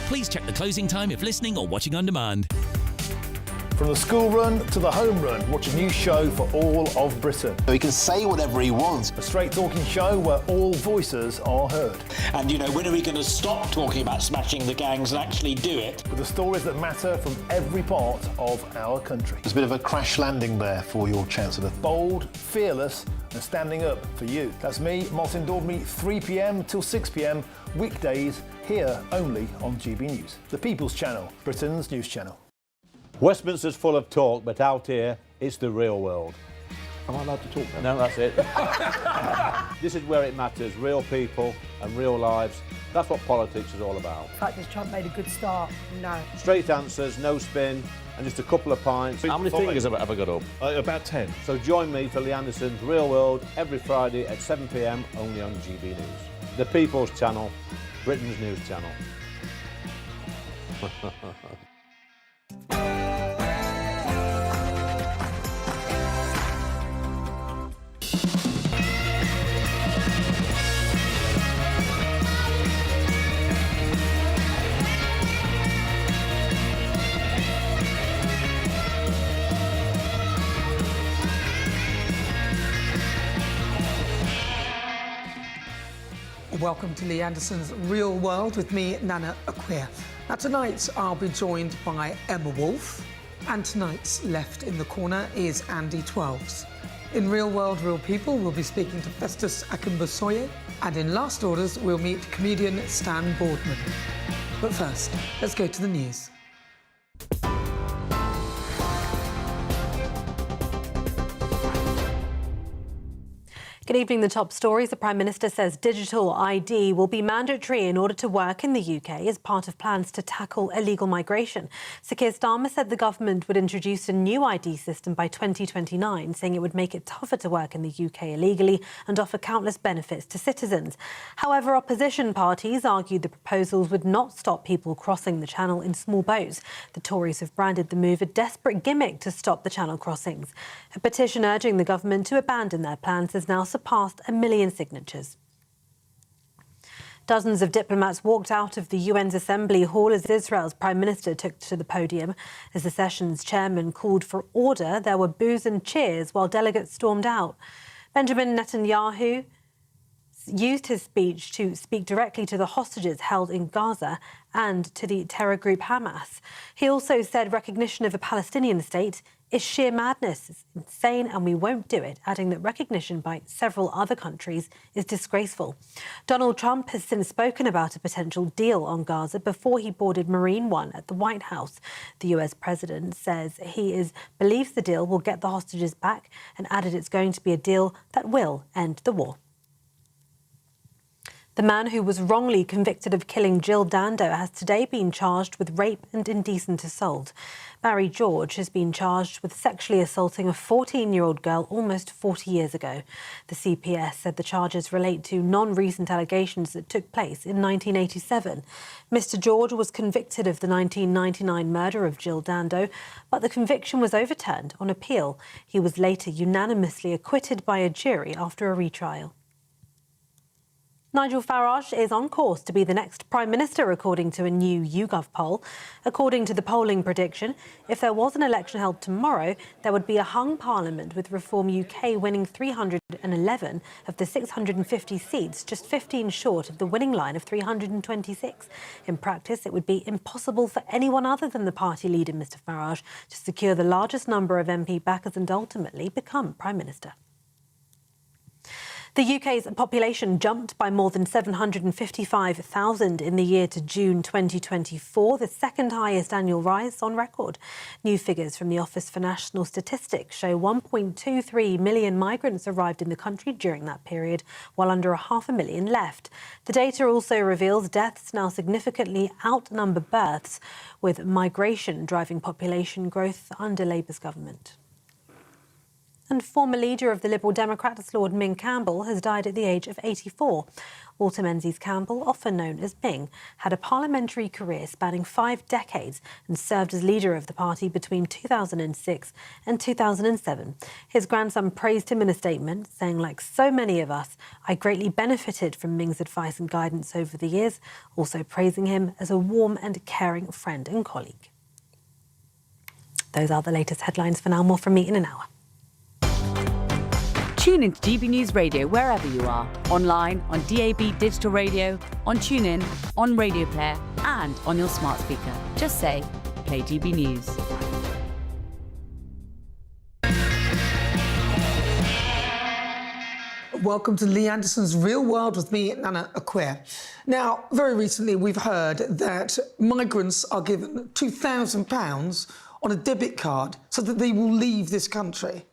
Please check the closing time if listening or watching on demand. From the school run to the home run, watch a new show for all of Britain. He can say whatever he wants. A straight-talking show where all voices are heard. And, you know, when are we going to stop talking about smashing the gangs and actually do it? With the stories that matter from every part of our country. There's a bit of a crash landing there for your Chancellor. Bold, fearless and standing up for you. That's me, Martin Daubney, 3 p.m. till 6 p.m, weekdays, here only on GB News. The People's Channel, Britain's news channel. Westminster's full of talk, but out here, it's the real world. Am I allowed to talk now? No, that's it. This is where it matters, real people and real lives. That's what politics is all about. In fact, has Trump made a good start? No. Straight answers, no spin, and just a couple of pints. How many fingers have I got up? About 10. So join me for Lee Anderson's Real World every Friday at 7 p.m, only on GB News. The People's Channel, Britain's news channel. Welcome to Lee Anderson's Real World with me, Nana Aquia. Now tonight I'll be joined by Emma Wolfe, and tonight's Left in the Corner is Andy Twelves. In Real World, Real People, we'll be speaking to Festus Akinbosoye, and in Last Orders we'll meet comedian Stan Boardman. But first, let's go to the news. Good evening. The top stories. The Prime Minister says digital ID will be mandatory in order to work in the UK as part of plans to tackle illegal migration. Sir Keir Starmer said the government would introduce a new ID system by 2029, saying it would make it tougher to work in the UK illegally and offer countless benefits to citizens. However, opposition parties argued the proposals would not stop people crossing the Channel in small boats. The Tories have branded the move a desperate gimmick to stop the Channel crossings. A petition urging the government to abandon their plans has now surpassed 1 million signatures. Dozens of diplomats walked out of the UN's Assembly Hall as Israel's Prime Minister took to the podium. As the session's chairman called for order, there were boos and cheers while delegates stormed out. Benjamin Netanyahu used his speech to speak directly to the hostages held in Gaza and to the terror group Hamas. He also said recognition of a Palestinian state is sheer madness, it's insane, and we won't do it, adding that recognition by several other countries is disgraceful. Donald Trump has since spoken about a potential deal on Gaza before he boarded Marine One at the White House. The US president says he believes the deal will get the hostages back and added it's going to be a deal that will end the war. The man who was wrongly convicted of killing Jill Dando has today been charged with rape and indecent assault. Barry George has been charged with sexually assaulting a 14-year-old girl almost 40 years ago. The CPS said the charges relate to non-recent allegations that took place in 1987. Mr. George was convicted of the 1999 murder of Jill Dando, but the conviction was overturned on appeal. He was later unanimously acquitted by a jury after a retrial. Nigel Farage is on course to be the next Prime Minister, according to a new YouGov poll. According to the polling prediction, if there was an election held tomorrow, there would be a hung parliament, with Reform UK winning 311 of the 650 seats, just 15 short of the winning line of 326. In practice, it would be impossible for anyone other than the party leader, Mr Farage, to secure the largest number of MP backers and ultimately become Prime Minister. The UK's population jumped by more than 755,000 in the year to June 2024, the second highest annual rise on record. New figures from the Office for National Statistics show 1.23 million migrants arrived in the country during that period, while under 500,000 left. The data also reveals deaths now significantly outnumber births, with migration driving population growth under Labour's government. And former leader of the Liberal Democrats, Lord Ming Campbell, has died at the age of 84. Walter Menzies Campbell, often known as Ming, had a parliamentary career spanning 5 decades and served as leader of the party between 2006 and 2007. His grandson praised him in a statement, saying, "Like so many of us, I greatly benefited from Ming's advice and guidance over the years," also praising him as a warm and caring friend and colleague. Those are the latest headlines for now. More from me in an hour. Tune into GB News Radio wherever you are, online, on DAB digital radio, on TuneIn, on Radio Player and on your smart speaker. Just say, play GB News. Welcome to Lee Anderson's Real World with me, Nana Acquia. Now, very recently we've heard that migrants are given £2,000 on a debit card so that they will leave this country.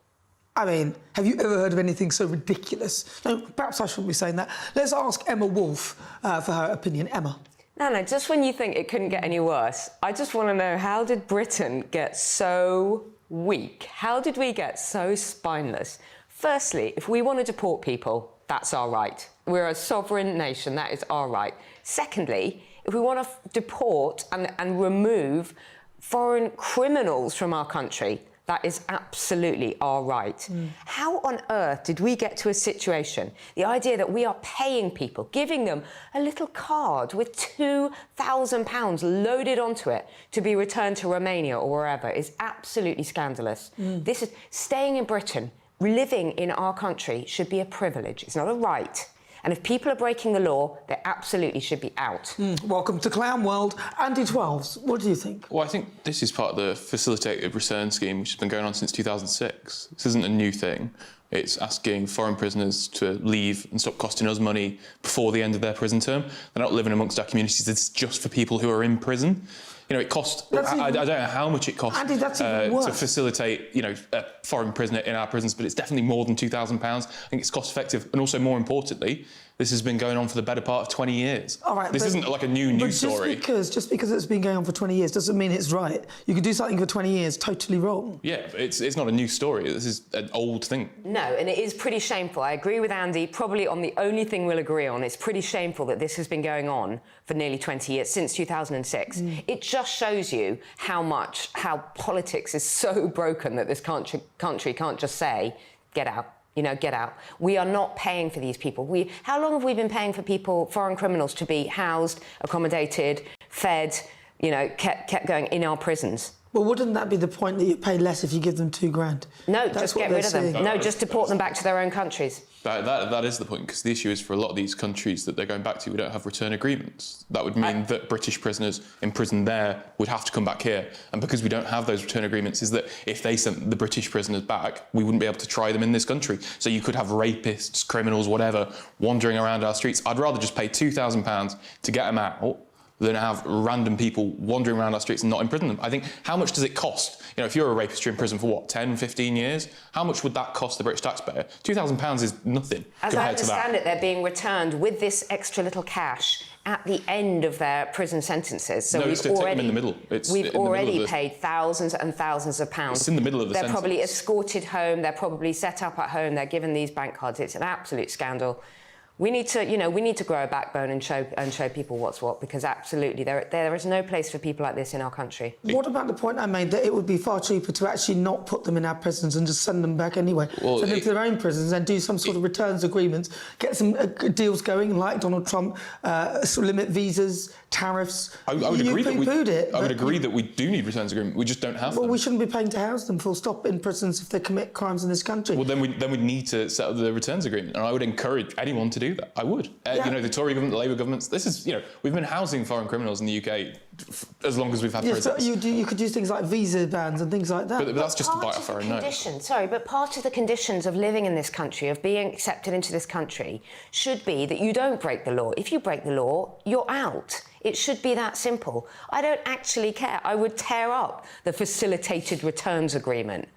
I mean, have you ever heard of anything so ridiculous? No, perhaps I shouldn't be saying that. Let's ask Emma Wolfe for her opinion. Emma. Nana, just when you think it couldn't get any worse, I just want to know, how did Britain get so weak? How did we get so spineless? Firstly, if we want to deport people, that's our right. We're a sovereign nation, that is our right. Secondly, if we want to deport and remove foreign criminals from our country, that is absolutely our right. How on earth did we get to a situation, the idea that we are paying people, giving them a little card with £2,000 loaded onto it to be returned to Romania or wherever, is absolutely scandalous. This is staying in Britain, living in our country should be a privilege. It's not a right. And if people are breaking the law, they absolutely should be out. Welcome to Clown World. Andy Twelves, what do you think? Well, I think this is part of the facilitated return scheme, which has been going on since 2006. This isn't a new thing. It's asking foreign prisoners to leave and stop costing us money before the end of their prison term. They're not living amongst our communities. It's just for people who are in prison. You know, it costs, I don't know how much it costs Andy, that's even worse. to facilitate, you know, a foreign prisoner in our prisons, but it's definitely more than £2,000. I think it's cost effective. And also, more importantly, this has been going on for the better part of 20 years. All right, this isn't like a new news story. Just because it's been going on for 20 years doesn't mean it's right. You could do something for 20 years totally wrong. Yeah, it's not a new story. This is an old thing. No, and it is pretty shameful. I agree with Andy, probably on the only thing we'll agree on. It's pretty shameful that this has been going on for nearly 20 years, since 2006. It just shows you how politics is so broken that this country can't just say, get out. You know, get out. We are not paying for these people. How long have we been paying for people, foreign criminals, to be housed, accommodated, fed, you know, kept going in our prisons? Well, wouldn't that be the point, that you pay less if you give them £2,000? No, just get rid of them. No, just deport them back to their own countries. That is the point, because the issue is, for a lot of these countries that they're going back to, we don't have return agreements. That would mean that British prisoners in prison there would have to come back here. And because we don't have those return agreements, is that if they sent the British prisoners back, we wouldn't be able to try them in this country. So you could have rapists, criminals, whatever, wandering around our streets. I'd rather just pay £2,000 to get them out than have random people wandering around our streets and not imprison them. I think, how much does it cost? You know, if you're a rapist, you're in prison for what, 10, 15 years? How much would that cost the British taxpayer? £2,000 is nothing As I understand it, they're being returned with this extra little cash at the end of their prison sentences. So no, it's to take them in the middle. We've already paid thousands and thousands of pounds. It's in the middle of the sentence. They're probably escorted home. They're probably set up at home. They're given these bank cards. It's an absolute scandal. We need to grow a backbone and show people what's what, because absolutely there is no place for people like this in our country. What about the point I made that it would be far cheaper to actually not put them in our prisons and just send them back anyway? Well, send them to their own prisons and do some sort of returns agreements, get some deals going, like Donald Trump, limit visas, tariffs. I would agree that we do need returns agreement. We just don't have them. Well, we shouldn't be paying to house them, full stop, in prisons if they commit crimes in this country. Well, then we'd need to set up the returns agreement, and I would encourage anyone to do that. I would. You know, the Tory government, the Labour governments, this is, you know, we've been housing foreign criminals in the UK as long as we've had prisons. But you could use things like visa bans and things like that. But that's just to bite off our own nose. Sorry, but part of the conditions of living in this country, of being accepted into this country, should be that you don't break the law. If you break the law, you're out. It should be that simple. I don't actually care. I would tear up the facilitated returns agreement.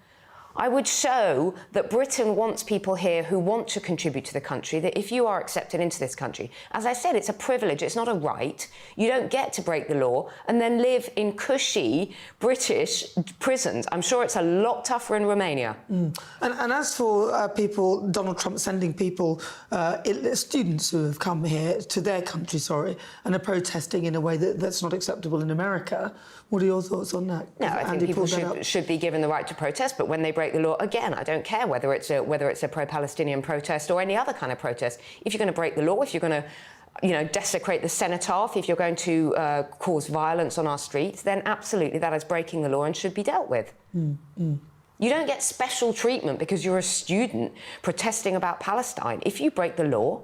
I would show that Britain wants people here who want to contribute to the country, that if you are accepted into this country, as I said, it's a privilege, it's not a right. You don't get to break the law and then live in cushy British prisons. I'm sure it's a lot tougher in Romania. And as for people, Donald Trump sending people, students who have come here to their country, and are protesting in a way that's not acceptable in America, what are your thoughts on that? No, I think people should be given the right to protest, but when they break the law, again, I don't care whether it's a pro-Palestinian protest or any other kind of protest. If you're going to break the law, if you're going to desecrate the cenotaph, if you're going to cause violence on our streets, then absolutely that is breaking the law and should be dealt with. You don't get special treatment because you're a student protesting about Palestine. If you break the law,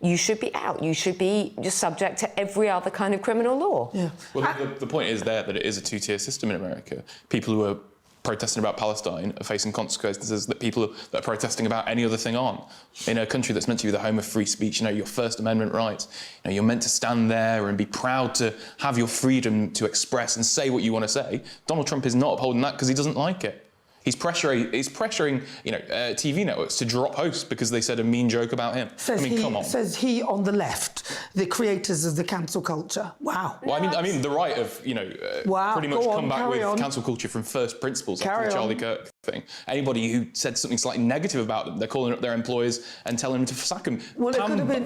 you should be out. You should be just subject to every other kind of criminal law. Yeah. Well, the point is there that it is a two-tier system in America. People who are protesting about Palestine are facing consequences that people that are protesting about any other thing aren't. In a country that's meant to be the home of free speech, your First Amendment rights, you're meant to stand there and be proud to have your freedom to express and say what you want to say. Donald Trump is not upholding that because he doesn't like it. He's pressuring TV networks to drop hosts because they said a mean joke about him. Come on. Says he on the left, the creators of the cancel culture. Wow. Well, I mean, the right of, pretty much come back with cancel culture from first principles after the Charlie Kirk thing. Anybody who said something slightly negative about them, they're calling up their employers and telling them to sack them. Well,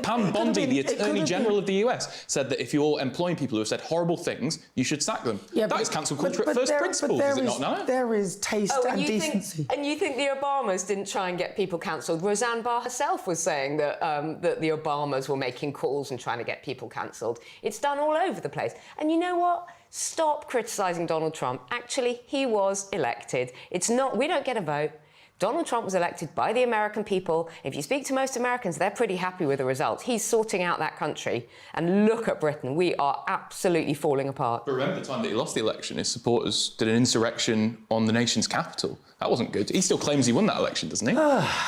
Pam Bondi, the Attorney General of the US, said that if you're employing people who have said horrible things, you should sack them. Yeah, that is cancel culture at first principles, is it not now? There is taste and decency. And you think the Obamas didn't try and get people cancelled? Roseanne Barr herself was saying that that the Obamas were making calls and trying to get people cancelled. It's done all over the place. And you know what? Stop criticising Donald Trump. Actually, he was elected. We don't get a vote. Donald Trump was elected by the American people. If you speak to most Americans, they're pretty happy with the results. He's sorting out that country. And look at Britain. We are absolutely falling apart. But remember the time that he lost the election, his supporters did an insurrection on the nation's capital. That wasn't good. He still claims he won that election, doesn't he?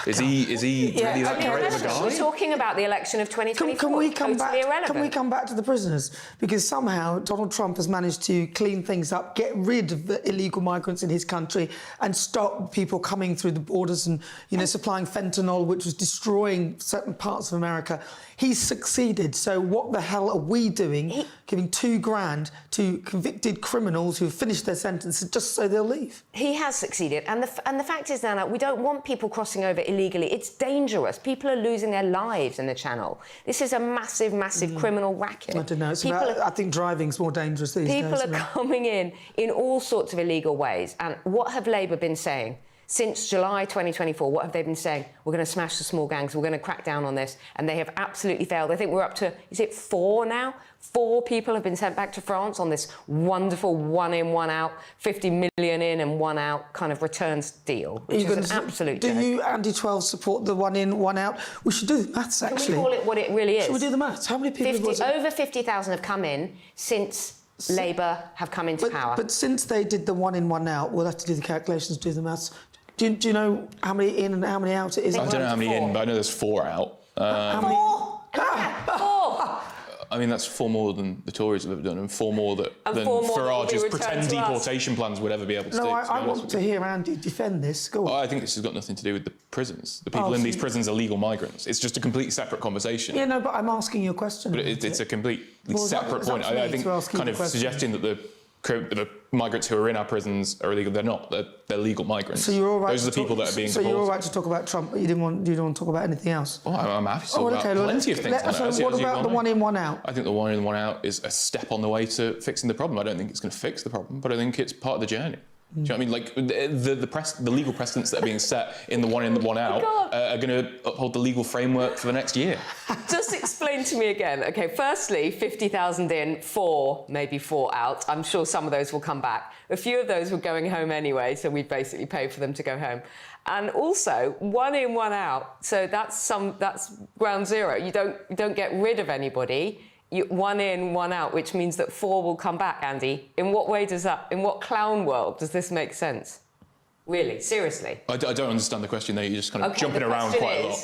Is he really that great of a guy? We're talking about the election of 2024. Can we come irrelevant. Can we come back to the prisoners? Because somehow Donald Trump has managed to clean things up, get rid of the illegal migrants in his country, and stop people coming through the borders and supplying fentanyl, which was destroying certain parts of America. He's succeeded. So what the hell are we doing, giving $2,000 to convicted criminals who have finished their sentences just so they'll leave? He has succeeded. And the fact is, Nana, we don't want people crossing over illegally. It's dangerous. People are losing their lives in the Channel. This is a massive, massive criminal racket. I don't know. I think driving's more dangerous these days. People are coming in all sorts of illegal ways. And what have Labour been saying? Since July 2024, what have they been saying? We're going to smash the small gangs, we're going to crack down on this. And they have absolutely failed. I think we're up to, is it 4 now? 4 people have been sent back to France on this wonderful one in, one out, 50 million in and one out kind of returns deal, which is an absolute joke. Do you, Andy 12, support the one in, one out? We should do the maths, actually. Can we call it what it really is? Should we do the maths? How many people over 50,000 have come in since Labour have come into power. But since they did the one in, one out, we'll have to do the calculations, do the maths. Do you know how many in and how many out it is? I don't know how many in, but I know there's 4 out. How many? 4! I mean, that's 4 more than the Tories have ever done, and 4 more than Farage's pretend deportation plans would ever be able to do. No, I want to hear Andy defend this. Go on. I think this has got nothing to do with the prisons. The people in these prisons are legal migrants. It's just a completely separate conversation. Yeah, no, but I'm asking you a question. But it's a completely separate point. I think kind of suggesting that the migrants who are in our prisons are illegal. They're not. They're legal migrants. So you're all right. Those are the people that are being deported. So you're all right to talk about Trump, but you don't want to talk about anything else? Oh, I'm happy to talk about plenty of things. What about the one in, one out? I think the one in, one out is a step on the way to fixing the problem. I don't think it's going to fix the problem, but I think it's part of the journey. Do you know what I mean? Like the legal precedents that are being set in the one in, the one out are going to uphold the legal framework for the next year. Just explain to me again. Okay, firstly, 50,000 in, 4, maybe 4 out. I'm sure some of those will come back. A few of those were going home anyway, so we basically paid for them to go home. And also, one in, one out. So that's ground zero. You don't get rid of anybody. One in, one out, which means that 4 will come back, Andy. In what way does that, in what clown world does this make sense? Really, seriously? I don't understand the question there. You're just kind of jumping around quite a lot.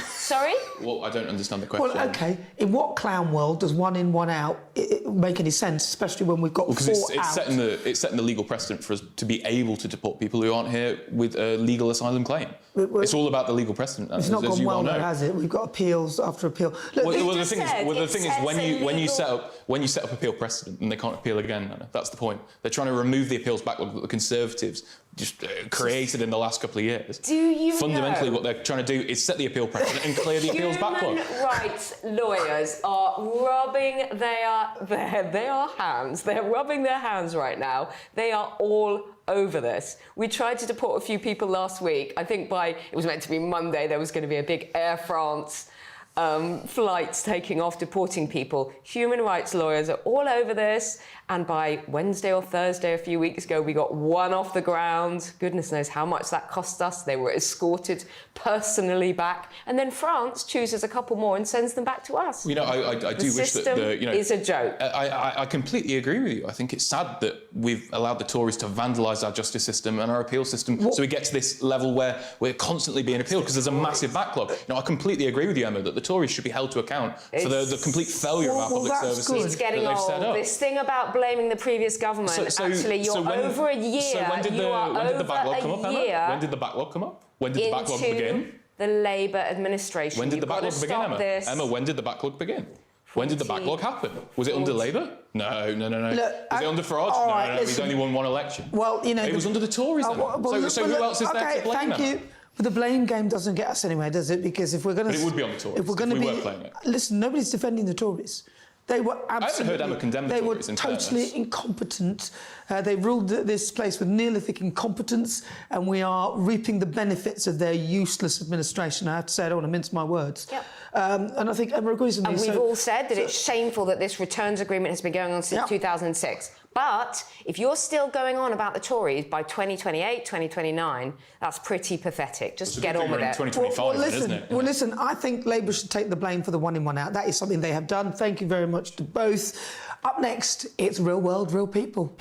Sorry? Well, I don't understand the question. Well, OK, in what clown world does one in, one out make any sense, especially when we've got because it's setting the legal precedent for us to be able to deport people who aren't here with a legal asylum claim. It's all about the legal precedent. It's not gone well, though, has it? We've got appeals after appeal. Look, the thing is, when you set up appeal precedent, and they can't appeal again, Anna, that's the point. They're trying to remove the appeals backlog that the Conservatives just created in the last couple of years. Do you Fundamentally, know? what they're trying to do is set the appeal precedent and clear the appeals backlog. Human rights lawyers are rubbing their hands. They're rubbing their hands right now. They are all over this. We tried to deport a few people last week. I think it was meant to be Monday, there was going to be a big Air France flights taking off, deporting people. Human rights lawyers are all over this, and by Wednesday or Thursday a few weeks ago, we got one off the ground. Goodness knows how much that cost us. They were escorted personally back, and then France chooses a couple more and sends them back to us. You know, I do wish that is a joke. I completely agree with you. I think it's sad that we've allowed the Tories to vandalise our justice system and our appeal system, so we get to this level where we're constantly being appealed because there's a massive backlog. You know, I completely agree with you, Emma, that the Tories should be held to account for the complete failure of our public services It's getting that they've set old. up. This thing about blaming the previous government, over a year. So when did the backlog come up, Emma? When did the backlog come up? When did the backlog begin? The Labour administration. When did the backlog begin, Emma? Emma, when did the backlog begin? When did the backlog happen? Was it under Labour? No. Look, was it under Farage? No. He's only won one election. Well, you know... It was under the Tories then. So who else is there to blame? Thank you. But the blame game doesn't get us anywhere, does it? Because if we're going to... But it would be on the Tories if we were playing it. Listen, nobody's defending the Tories. They were absolutely... I haven't heard Emma condemn the Tories, They were totally incompetent. They ruled this place with Neolithic incompetence, and we are reaping the benefits of their useless administration. I have to say, I don't want to mince my words. Yep. And I think Emma agrees with me. And we've all said that it's shameful that this returns agreement has been going on since 2006. But if you're still going on about the Tories by 2028, 2029, that's pretty pathetic. Just get on with it. 2025, isn't it? Well, listen, I think Labour should take the blame for the one in, one out. That is something they have done. Thank you very much to both. Up next, it's Real World, Real People.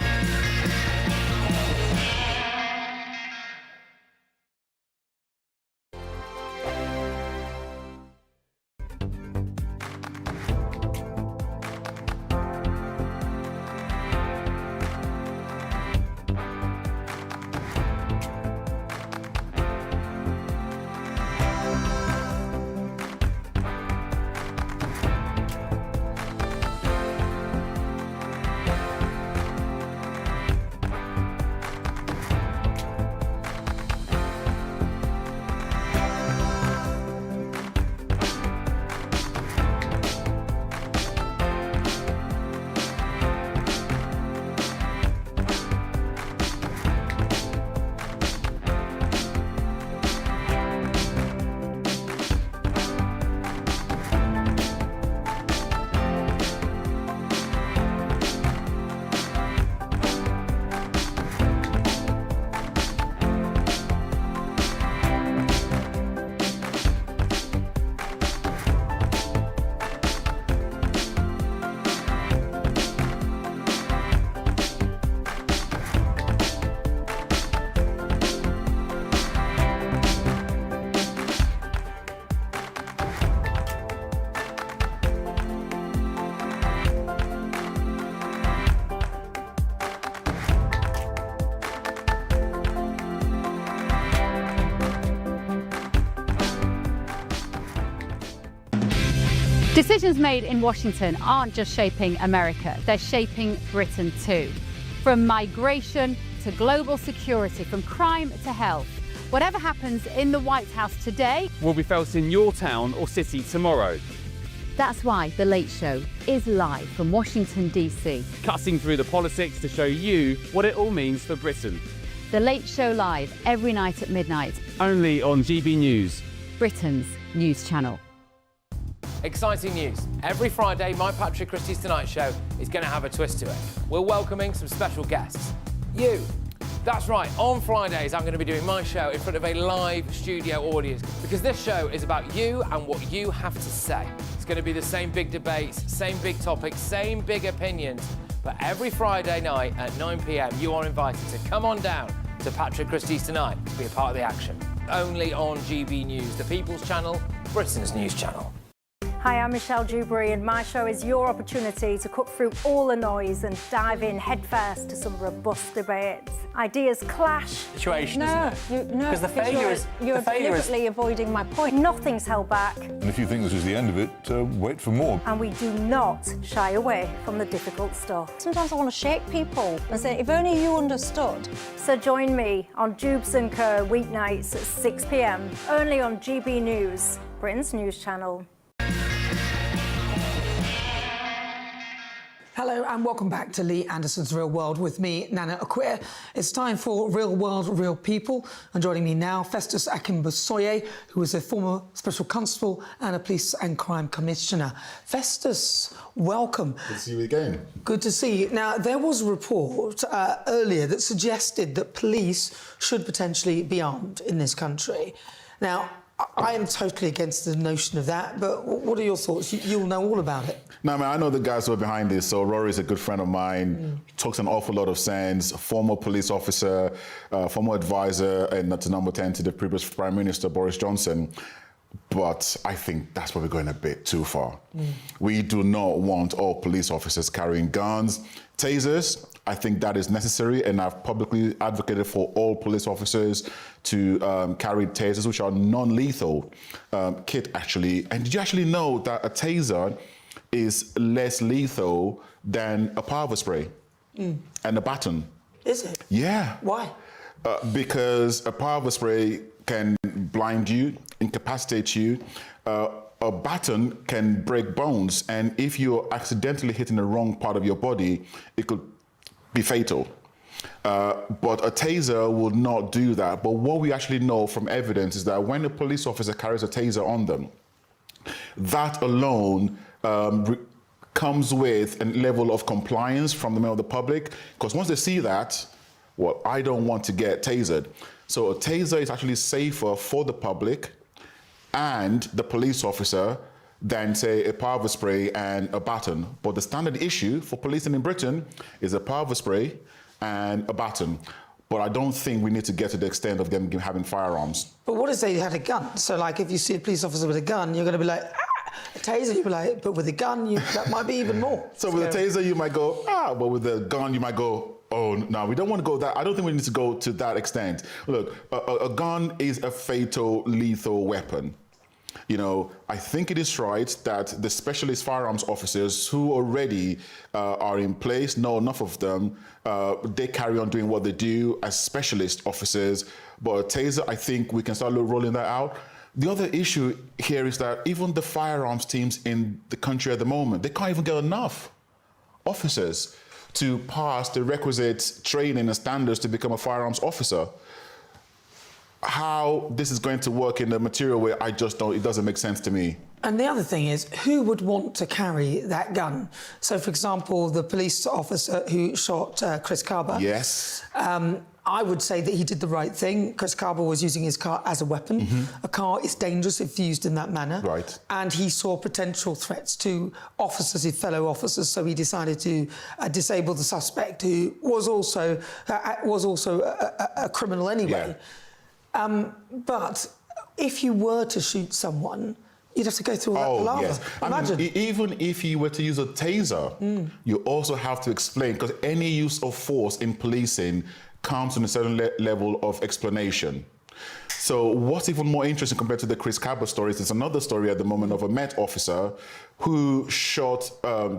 Decisions made in Washington aren't just shaping America, they're shaping Britain too. From migration to global security, from crime to health. Whatever happens in the White House today will be felt in your town or city tomorrow. That's why The Late Show is live from Washington, D.C. Cutting through the politics to show you what it all means for Britain. The Late Show live every night at midnight. Only on GB News, Britain's news channel. Exciting news. Every Friday, my Patrick Christie's Tonight Show is going to have a twist to it. We're welcoming some special guests. You. That's right, on Fridays I'm going to be doing my show in front of a live studio audience because this show is about you and what you have to say. It's going to be the same big debates, same big topics, same big opinions. But every Friday night at 9 p.m, you are invited to come on down to Patrick Christie's Tonight to be a part of the action. only on GB News, the People's Channel, Britain's news channel. Hi, I'm Michelle Dewberry, and my show is your opportunity to cut through all the noise and dive in headfirst to some robust debates. Ideas clash. Situation, isn't it? Because the failure is... You're deliberately avoiding my point. Nothing's held back. And if you think this is the end of it, wait for more. And we do not shy away from the difficult stuff. Sometimes I want to shake people and say, if only you understood. So join me on Jubes & Co. weeknights at 6 p.m, only on GB News, Britain's news channel. Hello and welcome back to Lee Anderson's Real World with me, Nana Akua. It's time for Real World, Real People. And joining me now, Festus Akimbosoye, who is a former Special Constable and a Police and Crime Commissioner. Festus, welcome. Good to see you again. Good to see you. Now, there was a report earlier that suggested that police should potentially be armed in this country. Now, I am totally against the notion of that, but what are your thoughts? You'll know all about it. No, man, I know the guys who are behind this. So Rory's a good friend of mine, talks an awful lot of sense, former police officer, former advisor, and to number 10 to the previous Prime Minister, Boris Johnson. But I think that's where we're going a bit too far. We do not want all police officers carrying guns, tasers. I think that is necessary, and I've publicly advocated for all police officers to carry tasers, which are non-lethal kit, actually. And did you actually know that a taser is less lethal than a powder spray and a baton? Is it? Yeah. Why? Because a powder spray can blind you, incapacitate you. A baton can break bones, and if you're accidentally hitting the wrong part of your body, it could be fatal. But a taser will not do that. But what we actually know from evidence is that when a police officer carries a taser on them, that alone comes with a level of compliance from the member of the public, because once they see that, well, I don't want to get tasered. So a taser is actually safer for the public and the police officer than, say, a powder spray and a baton. But the standard issue for policing in Britain is a powder spray and a baton. But I don't think we need to get to the extent of them having firearms. But what if they had a gun? So, like, if you see a police officer with a gun, you're going to be like, a taser, you'll be like, but with a gun, that might be even more. So with a taser, you might go, but with a gun, you might go, oh, no, we don't want to go that. I don't think we need to go to that extent. Look, a gun is a fatal, lethal weapon. You know, I think it is right that the specialist firearms officers who already are in place, know enough of them, they carry on doing what they do as specialist officers. But a taser, I think we can start rolling that out. The other issue here is that even the firearms teams in the country at the moment, they can't even get enough officers to pass the requisite training and standards to become a firearms officer. How this is going to work in a material way, I just don't, it doesn't make sense to me. And the other thing is, who would want to carry that gun? So, for example, the police officer who shot Chris Carber. Yes. I would say that he did the right thing. Chris Carber was using his car as a weapon. A car is dangerous if used in that manner. Right. And he saw potential threats to officers, his fellow officers, so he decided to disable the suspect, who was also a criminal anyway. Yeah. But if you were to shoot someone, you'd have to go through all that palaver. Yes. Imagine. I mean, even if you were to use a taser, you also have to explain, because any use of force in policing comes with a certain level of explanation. So what's even more interesting compared to the Chris Carber stories is another story at the moment of a Met officer who shot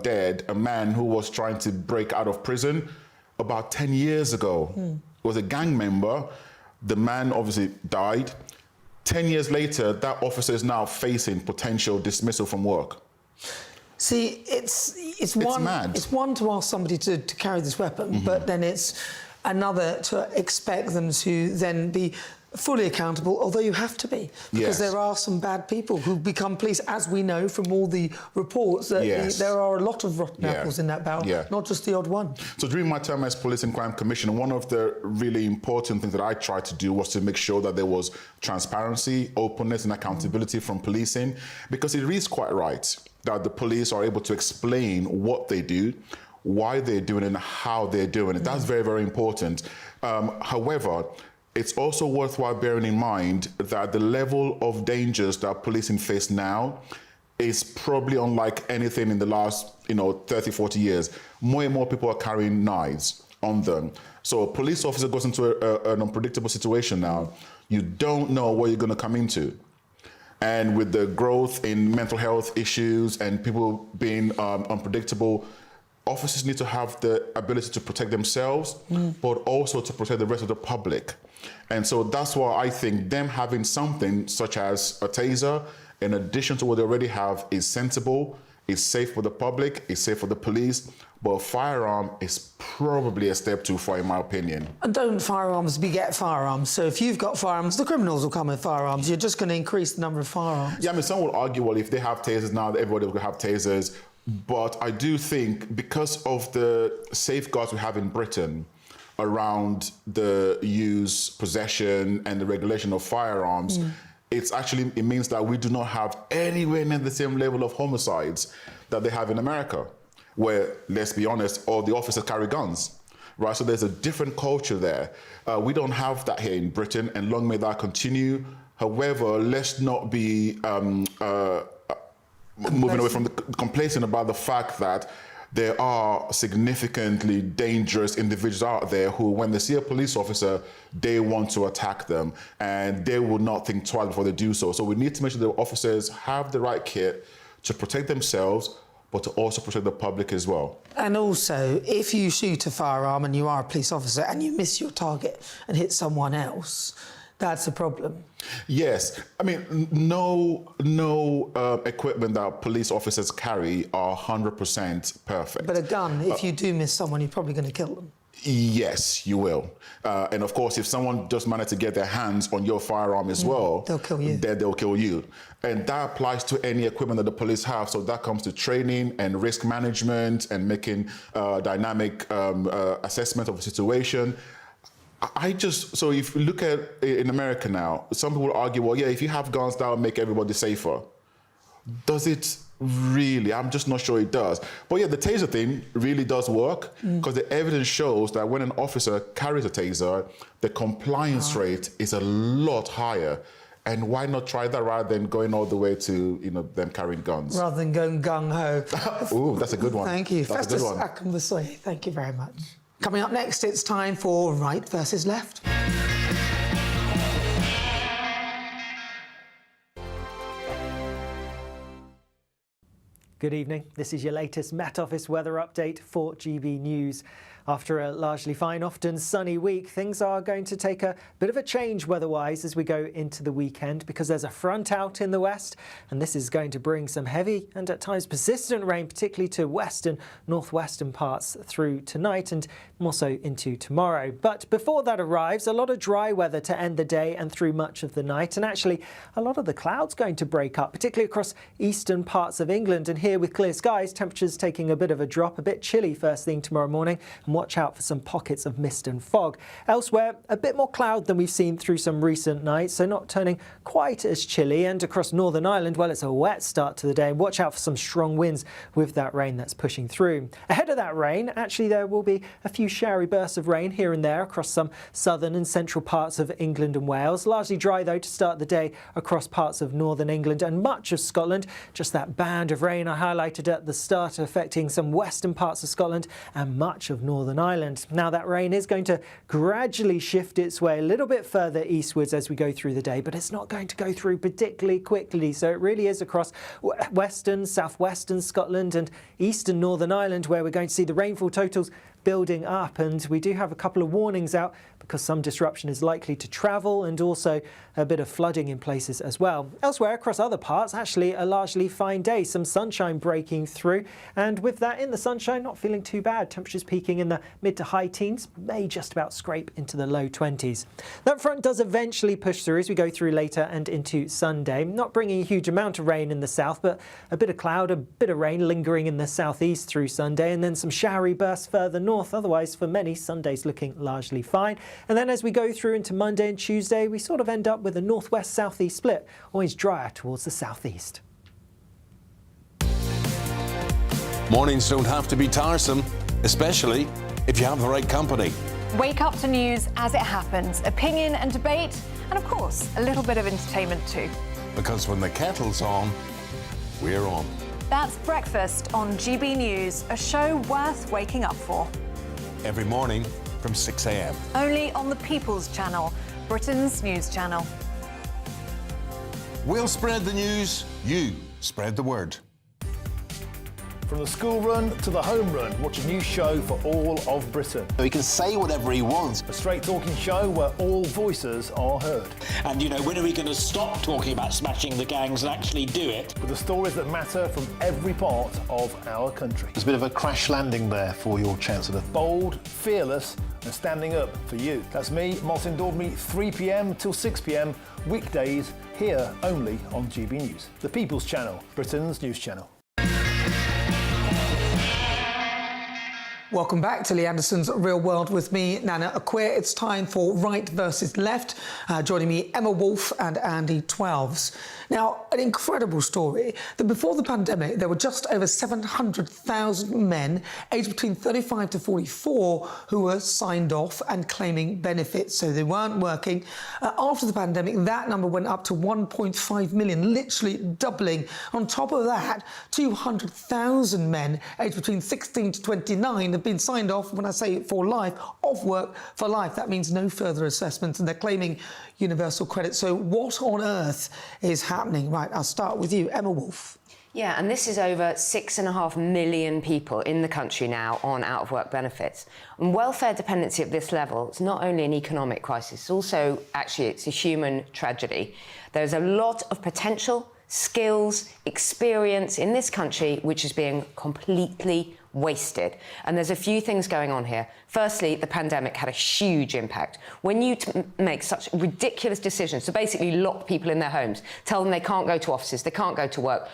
dead a man who was trying to break out of prison about 10 years ago. It was a gang member. The man obviously died. 10 years later, that officer is now facing potential dismissal from work. See, it's one to ask somebody to carry this weapon, but then it's another to expect them to then be fully accountable, although you have to be, because there are some bad people who become police, as we know from all the reports, that there are a lot of rotten apples in that barrel, not just the odd one. So during my time as Police and Crime Commissioner, one of the really important things that I tried to do was to make sure that there was transparency, openness and accountability from policing, because it is quite right that the police are able to explain what they do, why they're doing it and how they're doing it. That's very, very important. However, it's also worthwhile bearing in mind that the level of dangers that policing face now is probably unlike anything in the last 30, 40 years. More and more people are carrying knives on them. So a police officer goes into an unpredictable situation now. You don't know what you're going to come into. And with the growth in mental health issues and people being unpredictable, officers need to have the ability to protect themselves, but also to protect the rest of the public. And so that's why I think them having something such as a taser, in addition to what they already have, is sensible, is safe for the public, is safe for the police, but a firearm is probably a step too far, in my opinion. And don't firearms beget firearms? So if you've got firearms, the criminals will come with firearms. You're just going to increase the number of firearms. Yeah, I mean, some will argue, well, if they have tasers now, everybody will have tasers. But I do think because of the safeguards we have in Britain around the use, possession, and the regulation of firearms, it means that we do not have anywhere near the same level of homicides that they have in America, where, let's be honest, all the officers carry guns, right? So there's a different culture there. We don't have that here in Britain, and long may that continue. However, let's not be moving away from the complacent about the fact that there are significantly dangerous individuals out there who, when they see a police officer, they want to attack them, and they will not think twice before they do so. So we need to make sure the officers have the right kit to protect themselves, but to also protect the public as well. And also, if you shoot a firearm and you are a police officer and you miss your target and hit someone else, that's a problem. Yes. I mean, no equipment that police officers carry are 100% perfect. But a gun, if you do miss someone, you're probably going to kill them. Yes, you will. And of course, if someone just managed to get their hands on your firearm as well, they'll kill you. Then they'll kill you. And that applies to any equipment that the police have. So that comes to training and risk management and making dynamic assessment of a situation. So if you look at in America now, some people argue, well, yeah, if you have guns, that'll make everybody safer. Does it really? I'm just not sure it does. But yeah, the taser thing really does work, because the evidence shows that when an officer carries a taser, the compliance rate is a lot higher. And why not try that rather than going all the way to them carrying guns? Rather than going gung-ho. Ooh, that's a good one. Thank you. That's a good one. Thank you very much. Coming up next, it's time for Right versus Left. Good evening. This is your latest Met Office weather update for GB News. After a largely fine, often sunny week, things are going to take a bit of a change weather-wise as we go into the weekend, because there's a front out in the west, and this is going to bring some heavy and at times persistent rain, particularly to western, northwestern parts through tonight and more so into tomorrow. But before that arrives, a lot of dry weather to end the day and through much of the night, and actually a lot of the clouds going to break up, particularly across eastern parts of England. And here with clear skies, temperatures taking a bit of a drop, a bit chilly first thing tomorrow morning, and watch out for some pockets of mist and fog. Elsewhere, a bit more cloud than we've seen through some recent nights, so not turning quite as chilly. And across Northern Ireland, well, it's a wet start to the day. Watch out for some strong winds with that rain that's pushing through. Ahead of that rain, actually, there will be a few showery bursts of rain here and there across some southern and central parts of England and Wales. Largely dry, though, to start the day across parts of northern England and much of Scotland. Just that band of rain I highlighted at the start affecting some western parts of Scotland and much of Northern Ireland. Now that rain is going to gradually shift its way a little bit further eastwards as we go through the day, but it's not going to go through particularly quickly. So it really is across western, southwestern Scotland and eastern Northern Ireland where we're going to see the rainfall totals building up, and we do have a couple of warnings out because some disruption is likely to travel and also a bit of flooding in places as well. Elsewhere across other parts, actually a largely fine day, some sunshine breaking through, and with that in the sunshine, not feeling too bad. Temperatures peaking in the mid to high teens, may just about scrape into the low 20s. That front does eventually push through as we go through later and into Sunday, not bringing a huge amount of rain in the south, but a bit of cloud, a bit of rain lingering in the southeast through Sunday, and then some showery bursts further north. Otherwise, for many, Sunday's looking largely fine. And then as we go through into Monday and Tuesday, we sort of end up with a northwest-southeast split, always drier towards the southeast. Mornings don't have to be tiresome, especially if you have the right company. Wake up to news as it happens, opinion and debate, and of course, a little bit of entertainment too. Because when the kettle's on, we're on. That's Breakfast on GB News, a show worth waking up for. Every morning from 6 a.m. Only on the People's Channel, Britain's news channel. We'll spread the news, you spread the word. From the school run to the home run, watch a new show for all of Britain. So he can say whatever he wants. A straight talking show where all voices are heard. And, you know, when are we going to stop talking about smashing the gangs and actually do it? With the stories that matter from every part of our country. There's a bit of a crash landing there for your Chancellor. Bold, fearless and standing up for you. That's me, Martin Daubney, 3 p.m. till 6 p.m. weekdays here only on GB News. The People's Channel, Britain's news channel. Welcome back to Lee Anderson's Real World with me, Nana Aquia. It's time for Right versus Left. Joining me, Emma Wolf and Andy Twelves. Now, an incredible story that before the pandemic, there were just over 700,000 men aged between 35 to 44 who were signed off and claiming benefits, so they weren't working. After the pandemic, that number went up to 1.5 million, literally doubling. On top of that, 200,000 men aged between 16 to 29 have been signed off, when I say for life, off work for life. That means no further assessment, and they're claiming universal credit. So what on earth is happening? Right, I'll start with you, Emma Wolf. Yeah, and this is over 6.5 million people in the country now on out-of-work benefits. And welfare dependency at this level is not only an economic crisis, it's also, actually, it's a human tragedy. There's a lot of potential, skills, experience in this country which is being completely wasted. And there's a few things going on here. Firstly, the pandemic had a huge impact. When you make such ridiculous decisions to basically lock people in their homes, tell them they can't go to offices, they can't go to work,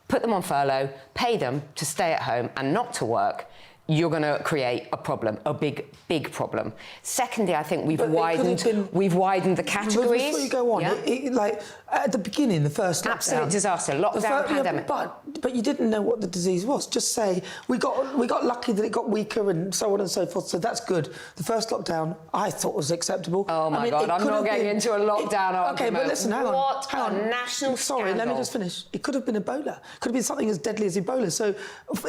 put them on furlough, pay them to stay at home and not to work, you're going to create a problem, a big problem. Secondly, I think we've widened the categories. Before you go on, like at the beginning, the first lockdown, absolute disaster, lockdown, pandemic. But you didn't know what the disease was. Just say we got lucky that it got weaker and so on and so forth. So that's good. The first lockdown I thought was acceptable. Oh my God, I'm not getting into a lockdown argument. Okay, but listen, hang on. What a national Sorry, let me just finish. It could have been Ebola. It could have been something as deadly as Ebola. So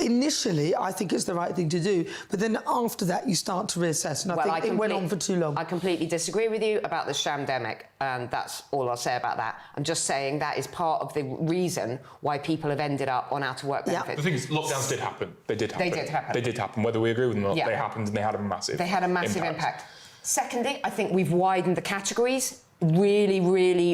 initially, I think it's the right thing to do. But then after that, you start to reassess. And I think it went on for too long. I completely disagree with you about the shamdemic, and that's all I'll say about that. I'm just saying that is part of the reason why people have ended up on out-of-work benefits. The thing is, lockdowns did happen. They did happen. They did happen. Whether we agree with them or not, they happened and they had a massive impact. Secondly, I think we've widened the categories really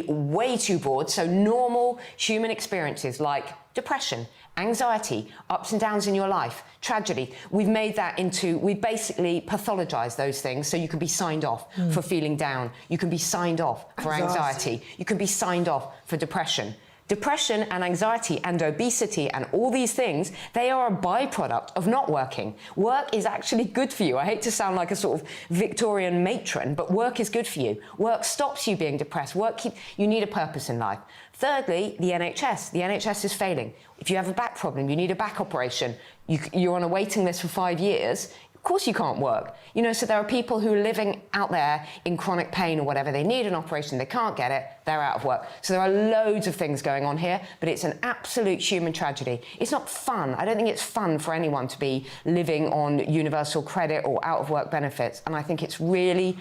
way too broad. So normal human experiences like depression, anxiety, ups and downs in your life, tragedy, we've basically pathologized those things so you can be signed off for feeling down, you can be signed off for anxiety, you can be signed off for depression. Depression and anxiety and obesity and all these things, they are a byproduct of not working. Work is actually good for you. I hate to sound like a sort of Victorian matron, but work is good for you. Work stops you being depressed. You need a purpose in life. Thirdly, the NHS. The NHS is failing. If you have a back problem, you need a back operation, you're on a waiting list for 5 years, of course you can't work. You know, so there are people who are living out there in chronic pain or whatever. They need an operation, they can't get it, they're out of work. So there are loads of things going on here, but it's an absolute human tragedy. It's not fun. I don't think it's fun for anyone to be living on universal credit or out of work benefits. And I think it's really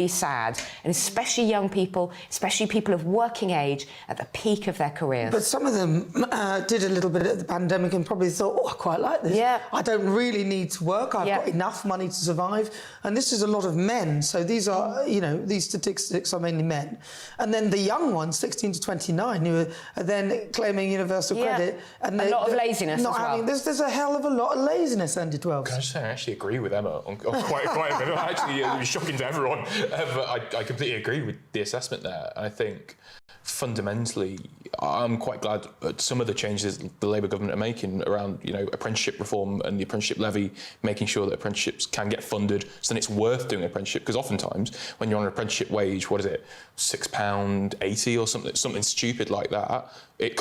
sad. And especially young people, especially people of working age at the peak of their careers. But some of them did a little bit at the pandemic and probably thought, oh, I quite like this. Yeah. I don't really need to work. I've got enough money to survive. And this is a lot of men. So these are, you know, these statistics are mainly men. And then the young ones, 16 to 29, who are then claiming universal credit. And a lot of laziness as well. There's a hell of a lot of laziness, Andy Twelves. Can I just say, I actually agree with Emma on quite a bit. Actually, it was shocking to everyone. But I completely agree with the assessment there. I think fundamentally, I'm quite glad at some of the changes the Labour government are making around, you know, apprenticeship reform and the apprenticeship levy, making sure that apprenticeships can get funded, so then it's worth doing an apprenticeship. Because oftentimes, when you're on an apprenticeship wage, what is it, £6.80 or something stupid like that? It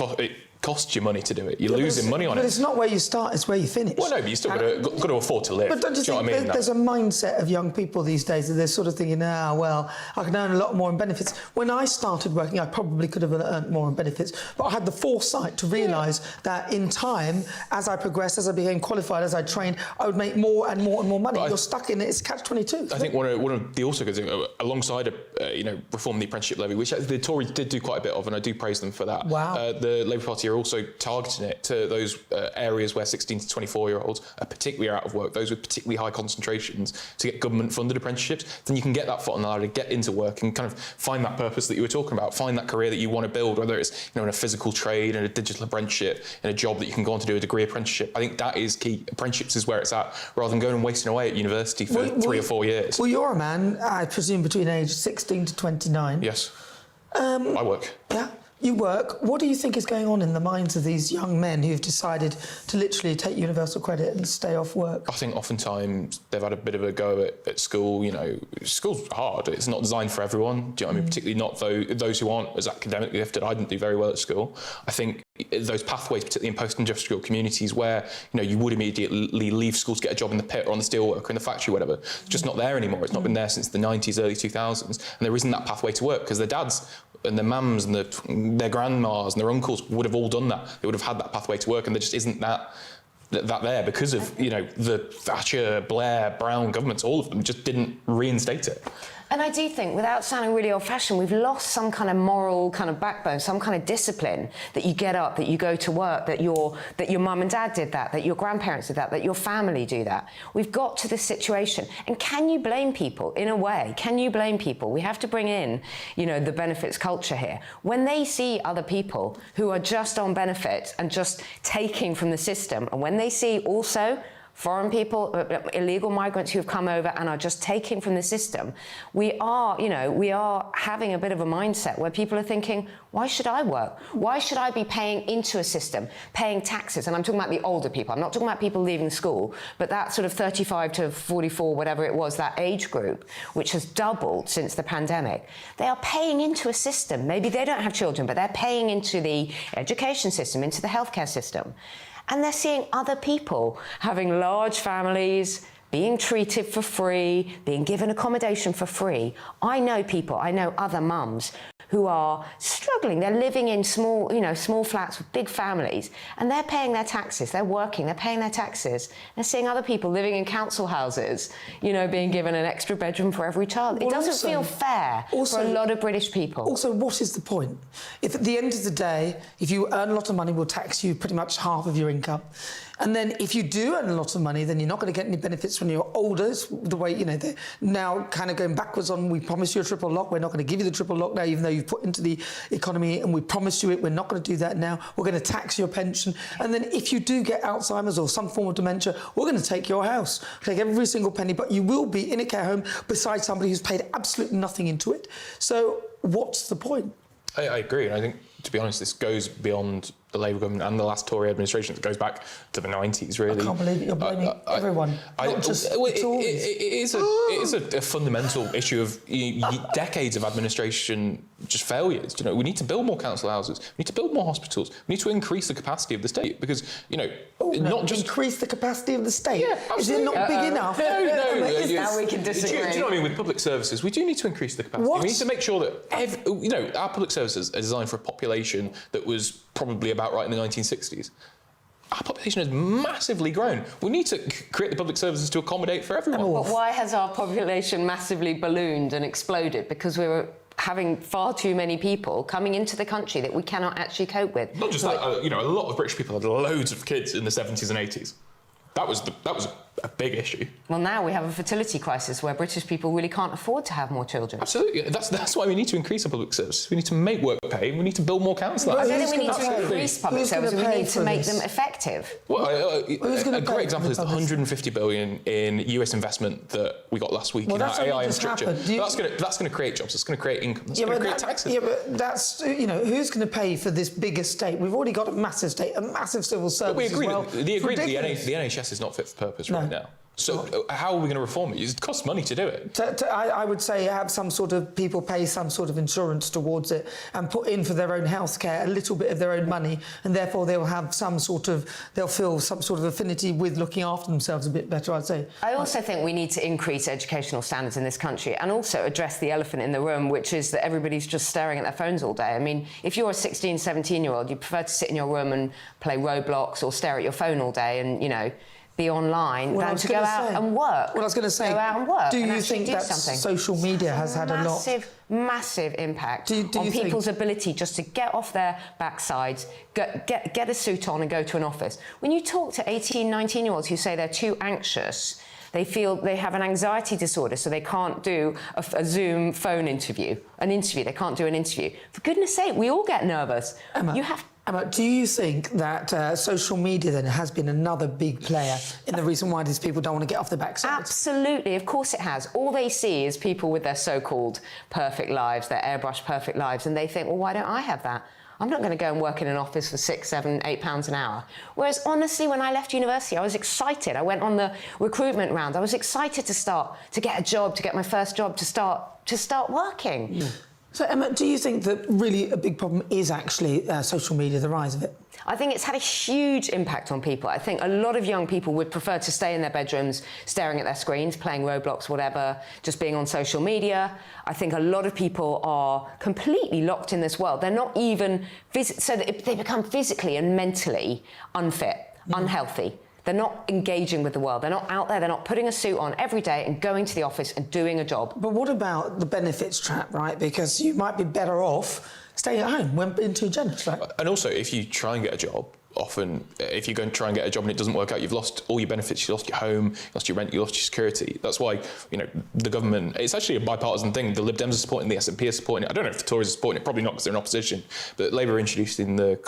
costs you money to do it. You're losing money on it. But it's not where you start, it's where you finish. Well, no, but you still got to afford to live. But don't you think there's a mindset of young people these days that they're sort of thinking, well, I can earn a lot more in benefits. When I started working, I probably could have earned more in benefits, but I had the foresight to realise that in time, as I progressed, as I became qualified, as I trained, I would make more and more and more money. You're stuck in it. It's catch-22. I think one of the also good things, alongside reform the apprenticeship levy, which the Tories did do quite a bit of, and I do praise them for that. Wow. The Labour Party are also targeting it to those areas where 16 to 24-year-olds are particularly out of work, those with particularly high concentrations, to get government-funded apprenticeships. Then you can get that foot on the ladder, get into work, and kind of find that purpose that you were talking about, find that career that you want to build, whether it's in a physical trade, in a digital apprenticeship, in a job that you can go on to do a degree apprenticeship. I think that is key. Apprenticeships is where it's at, rather than going and wasting away at university for 3 or 4 years. Well, you're a man, I presume, between age 16 to 29. Yes. I work. Yeah. You work. What do you think is going on in the minds of these young men who've decided to literally take universal credit and stay off work? I think oftentimes they've had a bit of a go at school. School's hard. It's not designed for everyone. Do you know what I mean? Particularly not those who aren't as academically gifted. I didn't do very well at school. I think those pathways, particularly in post-industrial communities where, you would immediately leave school to get a job in the pit or on the steelwork or in the factory, whatever, it's just not there anymore. It's not been there since the 90s, early 2000s. And there isn't that pathway to work because their dads and their mums and their grandmas and their uncles would have all done that. They would have had that pathway to work, and there just isn't that there because of, the Thatcher, Blair, Brown governments. All of them just didn't reinstate it. And I do think, without sounding really old-fashioned, we've lost some kind of moral kind of backbone, some kind of discipline that you get up, that you go to work, that your mum and dad did that your grandparents did that your family do that. We've got to this situation. And can you blame people, in a way? Can you blame people? We have to bring in, the benefits culture here. When they see other people who are just on benefits and just taking from the system, and when they see also foreign people, illegal migrants who have come over and are just taking from the system, we are having a bit of a mindset where people are thinking, why should I work? Why should I be paying into a system, paying taxes? And I'm talking about the older people. I'm not talking about people leaving school, but that sort of 35 to 44, whatever it was, that age group, which has doubled since the pandemic. They are paying into a system. Maybe they don't have children, but they're paying into the education system, into the healthcare system. And they're seeing other people having large families, being treated for free, being given accommodation for free. I know other mums who are struggling. They're living in small flats with big families, and they're paying their taxes. They're working, they're paying their taxes. They're seeing other people living in council houses, being given an extra bedroom for every child. It doesn't feel fair for a lot of British people. Also, what is the point? If at the end of the day, if you earn a lot of money, we'll tax you pretty much half of your income. And then if you do earn a lot of money, then you're not going to get any benefits when you're older. It's the way, they're now kind of going backwards on, we promised you a triple lock, we're not going to give you the triple lock now, even though you've put into the economy, and we promised you it, we're not going to do that now. We're going to tax your pension. And then if you do get Alzheimer's or some form of dementia, we're going to take your house, take every single penny, but you will be in a care home beside somebody who's paid absolutely nothing into it. So what's the point? I agree, and I think, to be honest, this goes beyond the Labour government and the last Tory administration. It goes back to the 90s, really. I can't believe you're blaming everyone, not just the Tories. It is a fundamental issue of decades of administration just failures. We need to build more council houses. We need to build more hospitals. We need to increase the capacity of the state because, not just increase the capacity of the state. Yeah, absolutely. Is it not big enough? No. Now we can disagree. Do you know what I mean? With public services, we do need to increase the capacity. What? We need to make sure that our public services are designed for a population that was probably about right in the 1960s. Our population has massively grown. We need to create the public services to accommodate for everyone. But why has our population massively ballooned and exploded? Because we were having far too many people coming into the country that we cannot actually cope with. Not just that, a lot of British people had loads of kids in the 70s and 80s. That was a big issue. Well, now we have a fertility crisis where British people really can't afford to have more children. Absolutely. That's why we need to increase our public service. We need to make work pay. We need to build more council I houses. don't think we need to increase public service. We need to make them effective. Well, a great example is the $150 billion in US investment that we got last week in our AI infrastructure. That's going to create jobs. It's going to create income. It's going to create taxes. Yeah, but that's who's going to pay for this bigger state? We've already got a massive state, a massive civil service. But we agree. As well. The NHS is not fit for purpose right now. So how are we going to reform it? It costs money to do it. I would say have some sort of people pay some sort of insurance towards it and put in for their own healthcare a little bit of their own money, and therefore they'll have they'll feel some sort of affinity with looking after themselves a bit better, I'd say. I also think we need to increase educational standards in this country and also address the elephant in the room, which is that everybody's just staring at their phones all day. I mean, if you're a 16, 17-year-old, you prefer to sit in your room and play Roblox or stare at your phone all day and, be online than to go out and work. Well, I was going to say, go out and work. Do you think that social media has had a lot? Massive impact on people's ability just to get off their backsides, get a suit on and go to an office. When you talk to 18, 19-year-olds who say they're too anxious, they feel they have an anxiety disorder, so they can't do a Zoom phone interview, they can't do an interview. For goodness sake, we all get nervous. Emma, do you think that social media then has been another big player in the reason why these people don't want to get off their backside? Absolutely, of course it has. All they see is people with their so-called perfect lives, their airbrushed perfect lives, and they think, well, why don't I have that? I'm not going to go and work in an office for £6, £7, £8 an hour. Whereas, honestly, when I left university, I was excited. I went on the recruitment round. I was excited to get a job, to get my first job, to start working. Yeah. So, Emma, do you think that really a big problem is actually social media, the rise of it? I think it's had a huge impact on people. I think a lot of young people would prefer to stay in their bedrooms, staring at their screens, playing Roblox, whatever, just being on social media. I think a lot of people are completely locked in this world. They're not even... so that they become physically and mentally unfit, unhealthy. They're not engaging with the world. They're not out there. They're not putting a suit on every day and going to the office and doing a job. But what about the benefits trap, right? Because you might be better off staying at home when being too generous, right? And also, if you try and get a job, often, if you go and try and get a job and it doesn't work out, you've lost all your benefits, you lost your home, you lost your rent, you lost your security. That's why, the government, it's actually a bipartisan thing. The Lib Dems are supporting, the SNP are supporting it. I don't know if the Tories are supporting it, probably not because they're in opposition. But Labour introduced in the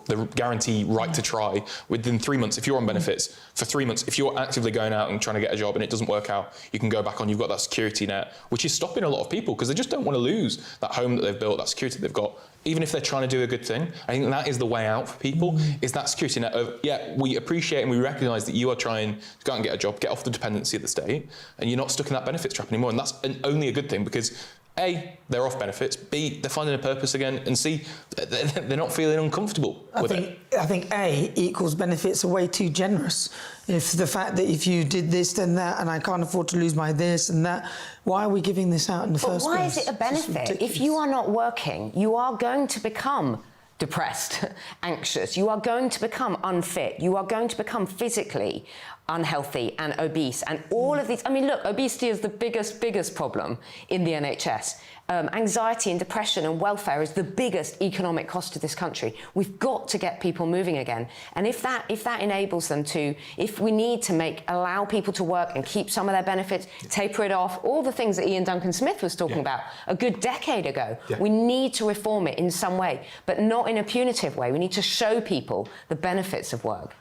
the guarantee right to try within 3 months. If you're on benefits for 3 months, if you're actively going out and trying to get a job and it doesn't work out, you can go back on, you've got that security net, which is stopping a lot of people because they just don't want to lose that home that they've built, that security that they've got. Even if they're trying to do a good thing, I think that is the way out for people, is that security net of, yeah, we appreciate and we recognise that you are trying to go out and get a job, get off the dependency of the state, and you're not stuck in that benefits trap anymore. And that's only a good thing because A, they're off benefits, B, they're finding a purpose again, and C, they're not feeling uncomfortable with it. I think A equals benefits are way too generous. If the fact that if you did this, then that, and I can't afford to lose my this and that, why are we giving this out in the first place? But why is it a benefit? If you are not working, you are going to become depressed, anxious. You are going to become unfit. You are going to become physically unhealthy and obese. And all of these... I mean, look, obesity is the biggest problem in the NHS. Anxiety and depression and welfare is the biggest economic cost to this country. We've got to get people moving again. And if that enables them to... If we need to allow people to work and keep some of their benefits, taper it off, all the things that Ian Duncan Smith was talking about a good decade ago, we need to reform it in some way, but not in a punitive way. We need to show people the benefits of work.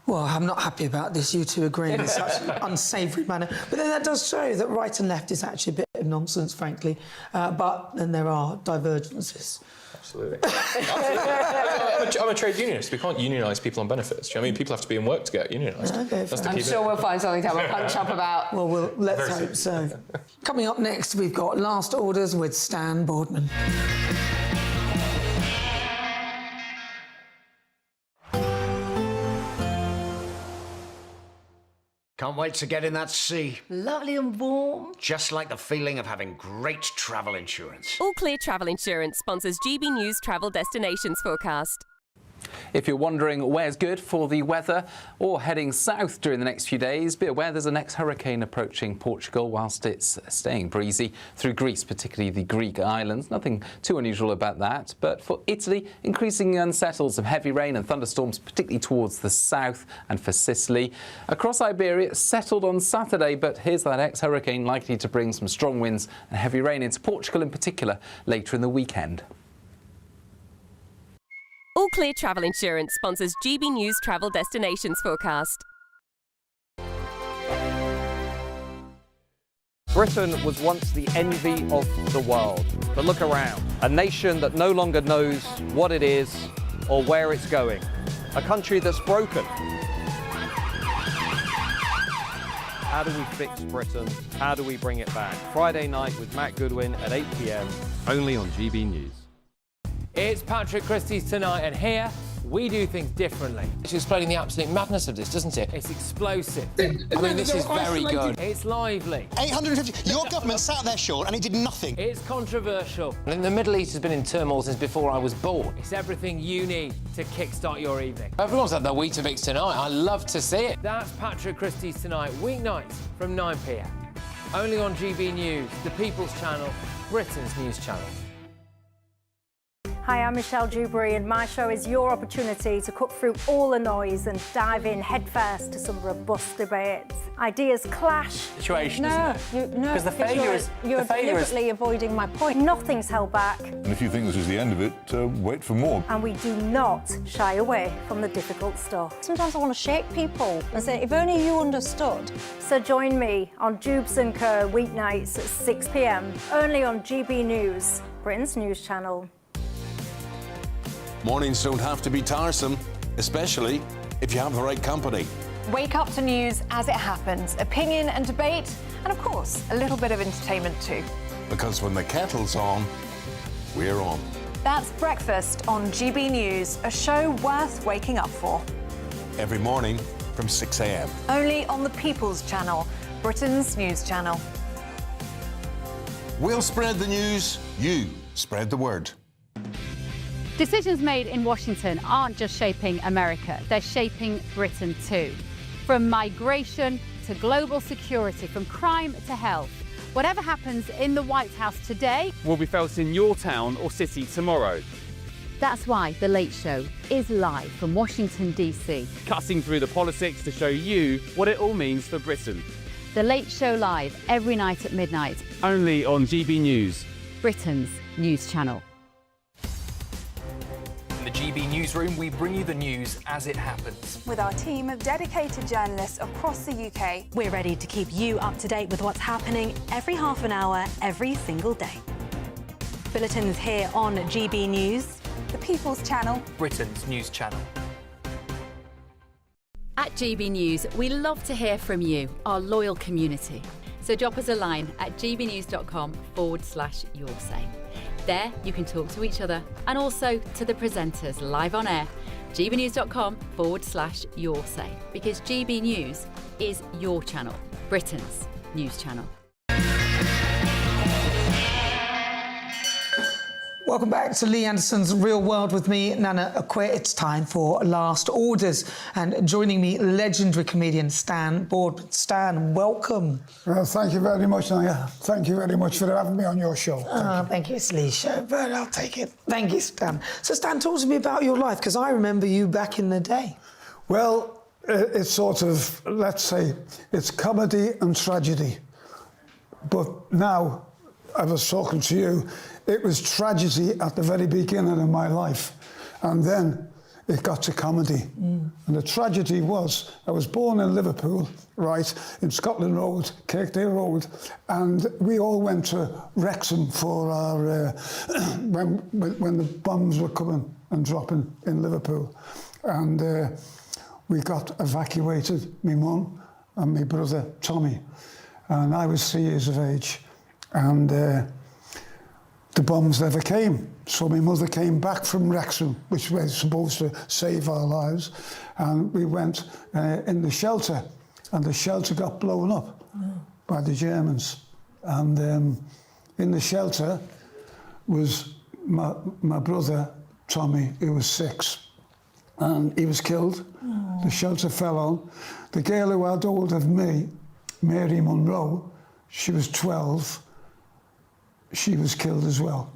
Well, I'm not happy about this, you two agreeing in such an unsavoury manner. But then that does show that right and left is actually a bit of nonsense, frankly. But then there are divergences. Absolutely. I'm a trade unionist. We can't unionise people on benefits. Do you know what I mean? People have to be in work to get unionised. Okay, I'm sure we'll find something to have a punch up about. Well, let's hope so. Coming up next, we've got Last Orders with Stan Boardman. Can't wait to get in that sea. Lovely and warm. Just like the feeling of having great travel insurance. All Clear Travel Insurance sponsors GB News Travel Destinations Forecast. If you're wondering where's good for the weather or heading south during the next few days, be aware there's a next hurricane approaching Portugal whilst it's staying breezy through Greece, particularly the Greek islands. Nothing too unusual about that. But for Italy, increasingly unsettled, some heavy rain and thunderstorms, particularly towards the south, and for Sicily. Across Iberia, settled on Saturday, but here's that ex-hurricane likely to bring some strong winds and heavy rain into Portugal in particular later in the weekend. All Clear Travel Insurance sponsors GB News Travel Destinations Forecast. Britain was once the envy of the world. But look around. A nation that no longer knows what it is or where it's going. A country that's broken. How do we fix Britain? How do we bring it back? Friday night with Matt Goodwin at 8 p.m, only on GB News. It's Patrick Christie's Tonight, and here we do things differently. It's explaining the absolute madness of this, doesn't it? It's explosive. I mean, this is very good. It's lively. 850. Your government sat there, Sean, and it did nothing. It's controversial. And the Middle East has been in turmoil since before I was born. It's everything you need to kickstart your evening. Everyone's had their Weetabix tonight. I love to see it. That's Patrick Christie's Tonight, weeknights from 9 p.m. Only on GB News, the People's Channel, Britain's news channel. Hi, I'm Michelle Dewberry, and my show is your opportunity to cut through all the noise and dive in headfirst to some robust debates. Ideas clash. Situation, because the failure is you're deliberately avoiding my point. Nothing's held back. And if you think this is the end of it, wait for more. And we do not shy away from the difficult stuff. Sometimes I want to shake people and say, if only you understood. So join me on Jubes & Co. weeknights at 6 p.m, only on GB News, Britain's news channel. Mornings don't have to be tiresome, especially if you have the right company. Wake up to news as it happens, opinion and debate, and of course, a little bit of entertainment too. Because when the kettle's on, we're on. That's Breakfast on GB News, a show worth waking up for. Every morning from 6 a.m. Only on the People's Channel, Britain's news channel. We'll spread the news, you spread the word. Decisions made in Washington aren't just shaping America, they're shaping Britain too. From migration to global security, from crime to health. Whatever happens in the White House today will be felt in your town or city tomorrow. That's why The Late Show is live from Washington, D.C. Cutting through the politics to show you what it all means for Britain. The Late Show live every night at midnight. Only on GB News, Britain's news channel. In the GB Newsroom, we bring you the news as it happens. With our team of dedicated journalists across the UK. We're ready to keep you up to date with what's happening every half an hour, every single day. Bulletins here on GB News, the People's Channel, Britain's news channel. At GB News, we love to hear from you, our loyal community. So drop us a line at gbnews.com/yoursay. There, you can talk to each other and also to the presenters live on air. gbnews.com/yoursay, because GB News is your channel, Britain's news channel. Welcome back to Lee Anderson's Real World with me, Nana Akwe. It's time for Last Orders. And joining me, legendary comedian Stan Boardman. Stan, welcome. Well, thank you very much, Naya. Thank you very much for having me on your show. Thank you. It's Lee's show, but I'll take it. Thank you, Stan. So, Stan, talk to me about your life, because I remember you back in the day. Well, it's sort of, let's say, it's comedy and tragedy. But now, I was talking to you, it was tragedy at the very beginning of my life. And then it got to comedy. And the tragedy was, I was born in Liverpool, right, in Scotland Road, Kirkdale Road, and we all went to Wrexham for our, when the bombs were coming and dropping in Liverpool. And we got evacuated, my mum and my brother, Tommy. And I was 3 years of age. And the bombs never came. So my mother came back from Wrexham, which was supposed to save our lives. And we went in the shelter, and the shelter got blown up by the Germans. And in the shelter was my brother, Tommy, who was 6. And he was killed. The shelter fell on. The girl who had hold of me, Mary Monroe, she was 12. She was killed as well.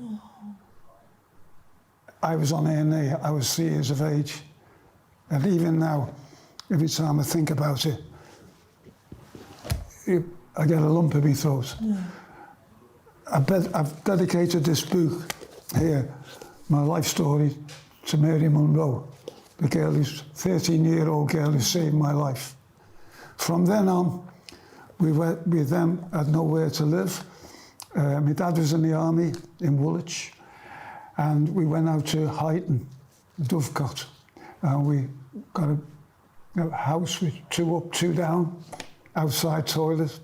I was on A&E, I was 3 years of age. And even now, every time I think about it, I get a lump in my throat. I've dedicated this book here, my life story, to Mary Monroe, the girl who's 13-year-old girl who saved my life. From then on, we then had nowhere to live. My dad was in the army in Woolwich, and we went out to Huyton, Dovecot, and we got a house with 2 up, 2 down, outside toilet,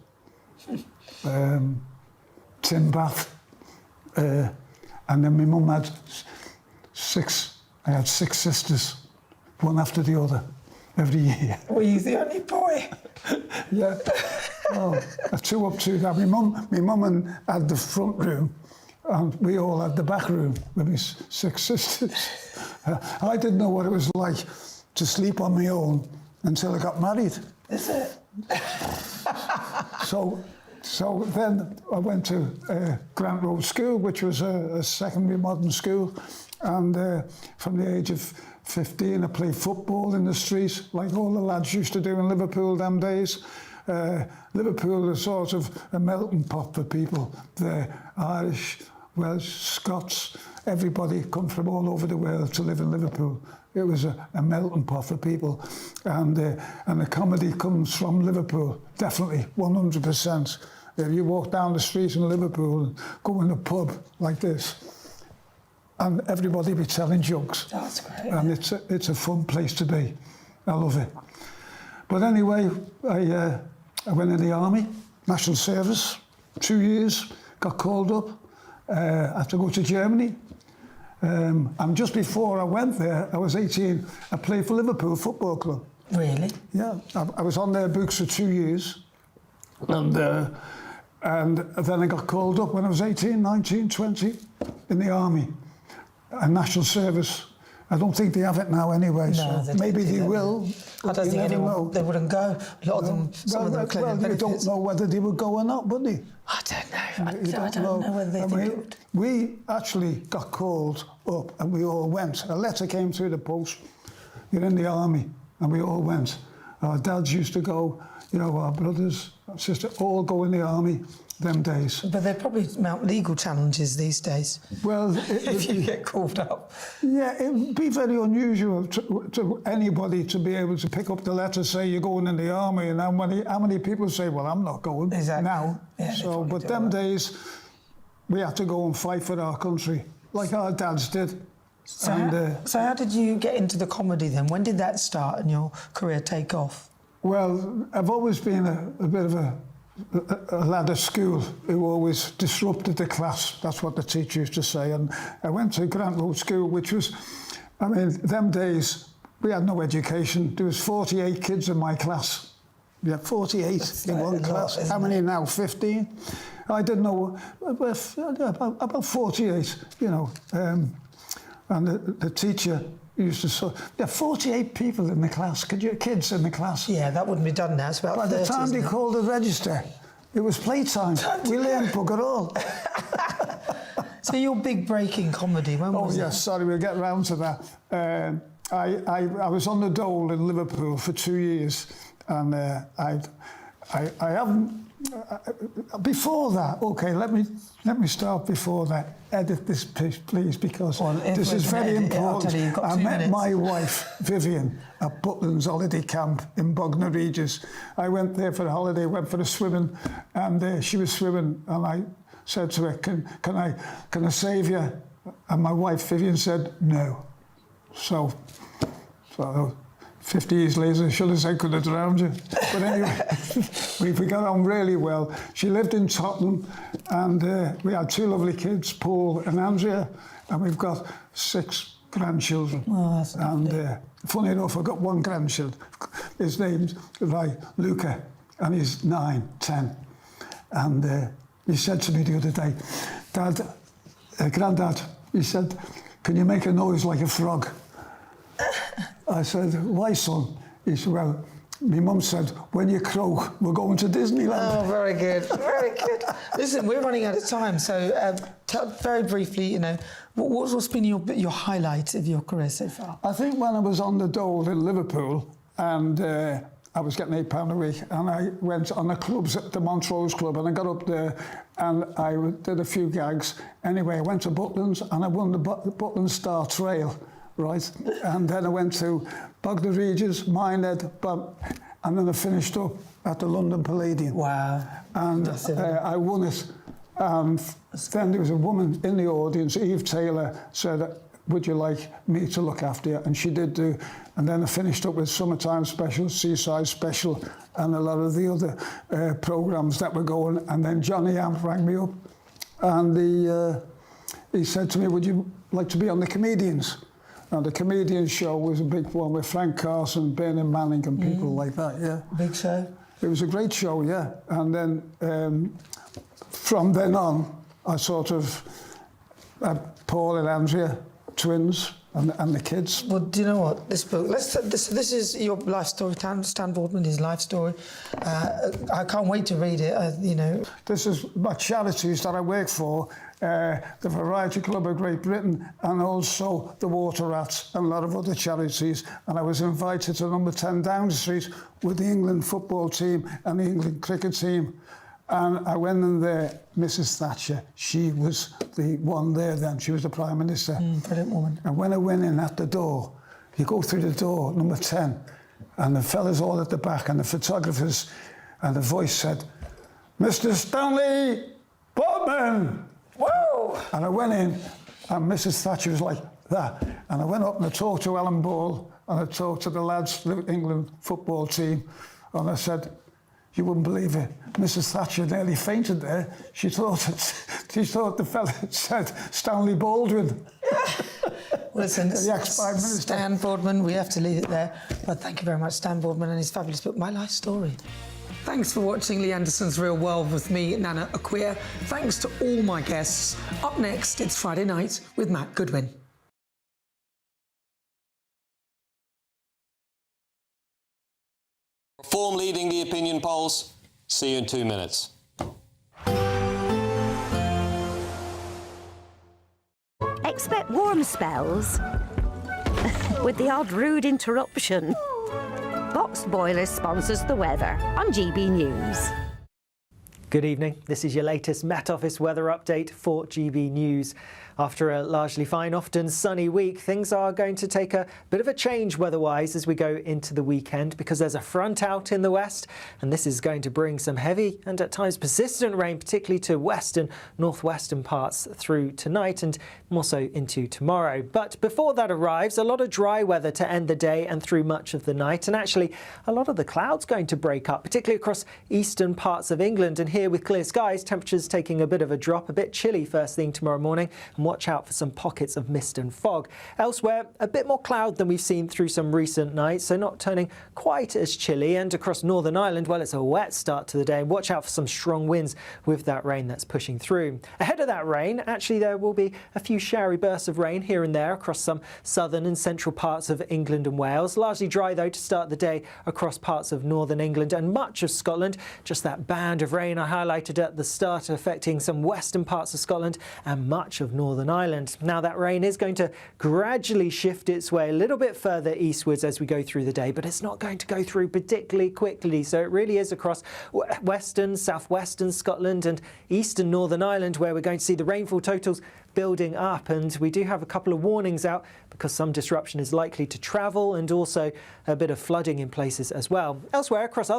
tin bath, and then my mum had I had 6 sisters, one after the other, every year. Were you the only boy? Yeah. Oh, 2 up, 2 down. My mum had the front room, and we all had the back room with my 6 sisters. I didn't know what it was like to sleep on my own until I got married. Is it? So then I went to Grant Road School, which was a secondary modern school, and from the age of 15 I played football in the street, like all the lads used to do in Liverpool them days. Liverpool is sort of a melting pot for people. The Irish, Welsh, Scots, everybody come from all over the world to live in Liverpool. It was a melting pot for people, and the comedy comes from Liverpool, definitely, 100%. If you walk down the street in Liverpool and go in a pub like this, and everybody be telling jokes. That's great. And it's a fun place to be. I love it. But anyway, I went in the army, national service, 2 years, got called up. I had to go to Germany. And just before I went there, I was 18, I played for Liverpool Football Club. Really? Yeah, I was on their books for 2 years. And then I got called up when I was 18, 19, 20 in the army. A national service. I don't think they have it now anyway, No, so maybe they will. I don't think anyone, they wouldn't go. A lot of them, some of them claim well, you don't know whether they would go or not, would they? I don't know. I don't know whether they would. We actually got called up and we all went. A letter came through the post. You're in the army, and we all went. Our dads used to go, you know, our brothers, our sisters, all go in the army them days. But they probably mount legal challenges these days. Well, if you get called up. Yeah, it would be very unusual to anybody to be able to pick up the letter, say you're going in the army, and how many people say, well, I'm not going now. Yeah, so, but them days, we had to go and fight for our country, like our dads did. So how did you get into the comedy then? When did that start and your career take off? Well, I've always been a bit of a lad at school who always disrupted the class. That's what the teacher used to say. And I went to Grant Road School, which was, I mean, them days, we had no education. There was 48 kids in my class. We had 48 in one class. How many now? 15? I didn't know, about 48, you know. And the teacher used to say, yeah, 48 people in the class, kids in the class. Yeah, that wouldn't be done now. It's about By 30, the time they called the register, it was playtime. We learned bugger all. So your big break in comedy, when was it? Oh, yes, sorry, we'll get round to that. I was on the dole in Liverpool for 2 years, and I haven't... before that, okay, let me start before that. Edit this, please, because this is very important. I met my wife, Vivian, at Butland's holiday camp in Bognor Regis. I went there for a holiday, went for a swimming, and she was swimming, and I said to her, can I save you? And my wife, Vivian, said, no. So 50 years later, I should have said, could have drowned you. But anyway, we got on really well. She lived in Tottenham, and we had 2 lovely kids, Paul and Andrea, and we've got 6 grandchildren. Oh, that's and funny enough, I've got 1 grandchild. His name's Luca, and he's 9, 10. And he said to me the other day, Grandad, he said, can you make a noise like a frog? I said, why, son? He said, well, my mum said, when you croak, we're going to Disneyland. Oh, very good, very good. Listen, we're running out of time, so very briefly, you know, what's been your highlight of your career so far? I think when I was on the dole in Liverpool, and I was getting £8 a week, and I went on the clubs at the Montrose Club, and I got up there, and I did a few gags. Anyway, I went to Butland's, and I won the Butland Star Trail. Right, and then I went to Bognor Regis, Minehead, and then I finished up at the London Palladium. Wow. And I won it. And then there was a woman in the audience, Eve Taylor, said, would you like me to look after you? And she did do. And then I finished up with Summertime Special, Seaside Special, and a lot of the other programmes that were going. And then Johnny Amp rang me up, and he said to me, would you like to be on The Comedians? And The Comedians show was a big one with Frank Carson, Bernard Manning and people like that, yeah. Big show. It was a great show, yeah. And then from then on, I sort of Paul and Andrea, twins, and the kids. Well, do you know what? This book, this is your life story, Stan Boardman, his life story. I can't wait to read it, you know. This is my charities that I work for, the Variety Club of Great Britain, and also the Water Rats and a lot of other charities. And I was invited to number 10 Downing Street with the England football team and the England cricket team. And I went in there, Mrs. Thatcher, she was the one there then, she was the Prime Minister. Brilliant woman. And when I went in at the door, you go through the door, number 10, and the fellas all at the back, and the photographers, and the voice said, Mr. Stanley Boardman! Whoa! And I went in, and Mrs. Thatcher was like that. And I went up and I talked to Alan Ball, and I talked to the lads, the England football team, and I said, you wouldn't believe it. Mrs. Thatcher nearly fainted there. She thought the fella said Stanley Baldwin. Listen, the ex-Prime Minister. Stan Boardman, we have to leave it there. But thank you very much, Stan Boardman, and his fabulous book, My Life Story. Thanks for watching Lee Anderson's Real World with me, Nana Acquia. Thanks to all my guests. Up next, it's Friday Night with Matt Goodwin. Reform leading the opinion polls. See you in 2 minutes. Expect warm spells with the odd rude interruption. Boxed Boilers sponsors the weather on GB News. Good evening. This is your latest Met Office weather update for GB News. After a largely fine, often sunny week, things are going to take a bit of a change weather-wise as we go into the weekend, because there's a front out in the west, and this is going to bring some heavy and at times persistent rain, particularly to western, northwestern parts through tonight and more so into tomorrow. But before that arrives, a lot of dry weather to end the day and through much of the night, and actually a lot of the clouds going to break up, particularly across eastern parts of England. And here with clear skies, temperatures taking a bit of a drop, a bit chilly first thing tomorrow morning, and watch out for some pockets of mist and fog. Elsewhere, a bit more cloud than we've seen through some recent nights, so not turning quite as chilly. And across Northern Ireland, well, it's a wet start to the day. Watch out for some strong winds with that rain that's pushing through. Ahead of that rain, actually there will be a few showery bursts of rain here and there across some southern and central parts of England and Wales. Largely dry though to start the day across parts of northern England and much of Scotland. Just that band of rain I highlighted at the start affecting some western parts of Scotland and much of Northern Ireland. Now that rain is going to gradually shift its way a little bit further eastwards as we go through the day, but it's not going to go through particularly quickly. So it really is across western, southwestern Scotland and eastern Northern Ireland where we're going to see the rainfall totals building up. And we do have a couple of warnings out because some disruption is likely to travel and also a bit of flooding in places as well. Elsewhere across other